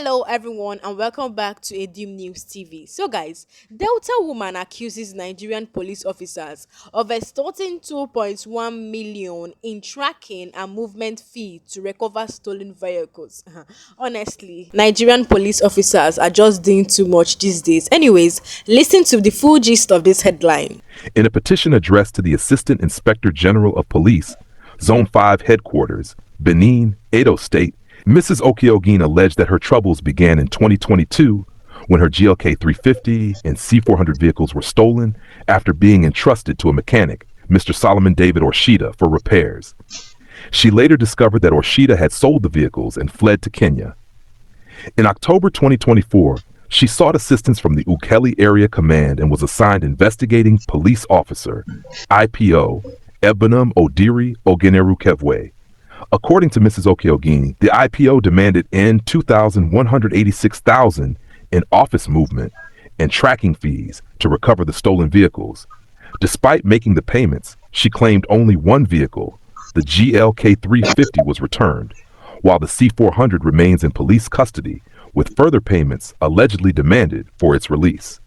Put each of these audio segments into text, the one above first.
Hello everyone and welcome back to BreakingNews TV. So guys, Delta woman accuses Nigerian police officers of extorting 2.1 million in tracking and movement fee to recover stolen vehicles. Honestly, Nigerian police officers are just doing too much these days. Anyways, listen to the full gist of this headline. In a petition addressed to the Assistant Inspector General of Police, Zone 5 Headquarters, Benin, Edo State, Mrs. Okeogin alleged that her troubles began in 2022 when her GLK 350 and C400 vehicles were stolen after being entrusted to a mechanic, Mr. Solomon David Orshida, for repairs. She later discovered that Orshida had sold the vehicles and fled to Kenya. In October 2024, she sought assistance from the Ukeli Area Command and was assigned Investigating Police Officer, IPO, Ebenum Odiri Ogenerukevwe. According to Mrs. Okeogin, the IPO demanded $2,186,000 in office movement and tracking fees to recover the stolen vehicles. Despite making the payments, she claimed only one vehicle, the GLK 350, was returned, while the C400 remains in police custody, with further payments allegedly demanded for its release.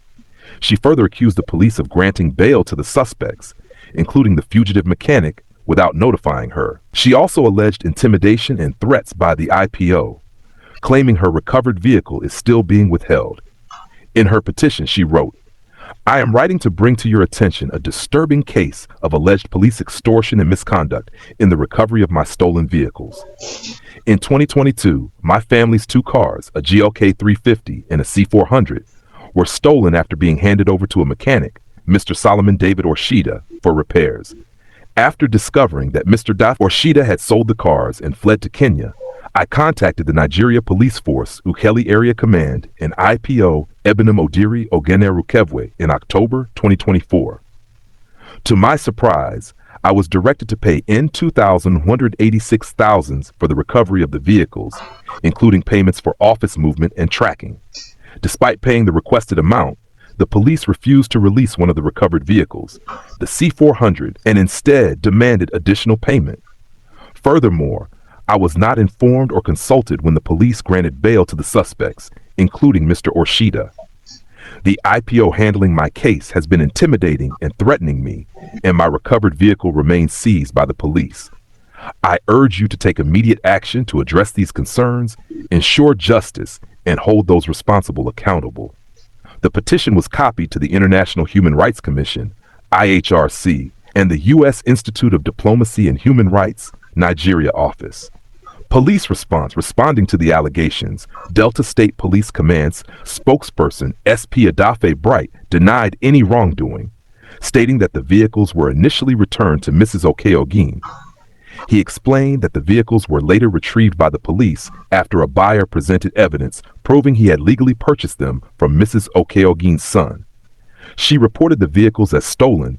She further accused the police of granting bail to the suspects, including the fugitive mechanic, without notifying her. She also alleged intimidation and threats by the IPO, claiming her recovered vehicle is still being withheld. In her petition, she wrote, "I am writing to bring to your attention a disturbing case of alleged police extortion and misconduct in the recovery of my stolen vehicles. In 2022, my family's two cars, a GLK 350 and a C400, were stolen after being handed over to a mechanic, Mr. Solomon David Orshida, for repairs. After discovering that Mr. Orshida had sold the cars and fled to Kenya, I contacted the Nigeria Police Force, Ukeli Area Command, and IPO Ebenum Odiri Ogenerukevwe in October 2024. To my surprise, I was directed to pay $2,186,000 for the recovery of the vehicles, including payments for office movement and tracking. Despite paying the requested amount, the police refused to release one of the recovered vehicles, the C400, and instead demanded additional payment. Furthermore, I was not informed or consulted when the police granted bail to the suspects, including Mr. Orshida. The IPO handling my case has been intimidating and threatening me, and my recovered vehicle remains seized by the police. I urge you to take immediate action to address these concerns, ensure justice, and hold those responsible accountable." The petition was copied to the International Human Rights Commission, IHRC, and the U.S. Institute of Diplomacy and Human Rights, Nigeria office. Police response responding to the allegations, Delta State Police Command's spokesperson SP Adafe Bright denied any wrongdoing, stating that the vehicles were initially returned to Mrs. Okeogin. He explained that the vehicles were later retrieved by the police after a buyer presented evidence proving he had legally purchased them from Mrs. Okeogin's son. She reported the vehicles as stolen,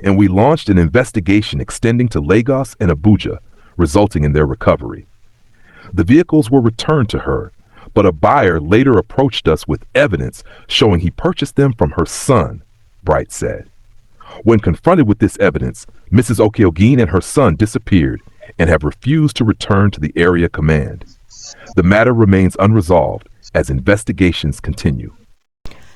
and we launched an investigation extending to Lagos and Abuja, resulting in their recovery. The vehicles were returned to her, but a buyer later approached us with evidence showing he purchased them from her son, Bright said. When confronted with this evidence, Mrs. Okeogin and her son disappeared and have refused to return to the area command. The matter remains unresolved as investigations continue.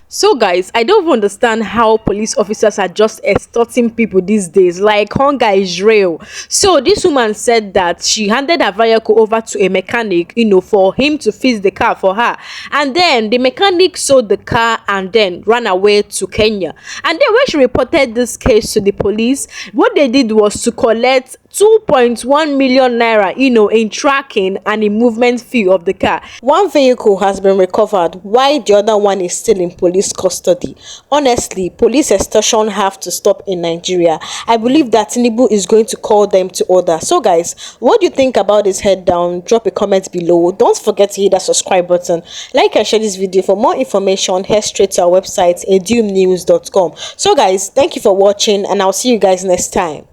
So guys, I don't understand how police officers are just extorting people these days. Like, hunger is real. So this woman said that she handed her vehicle over to a mechanic, for him to fix the car for her. And then the mechanic sold the car and then ran away to Kenya. And then when she reported this case to the police, what they did was to collect 2.1 million naira, in tracking and in movement fee of the car. One vehicle has been recovered while the other one is still in police custody. Honestly, police extortion have to stop in Nigeria. I believe that TIB is going to call them to order. So guys, what do you think about this? Head down, drop a comment below. Don't forget to hit that subscribe button, like and share this video. For more information, head straight to our website, edumnews.com. So guys, thank you for watching, and I'll see you guys next time.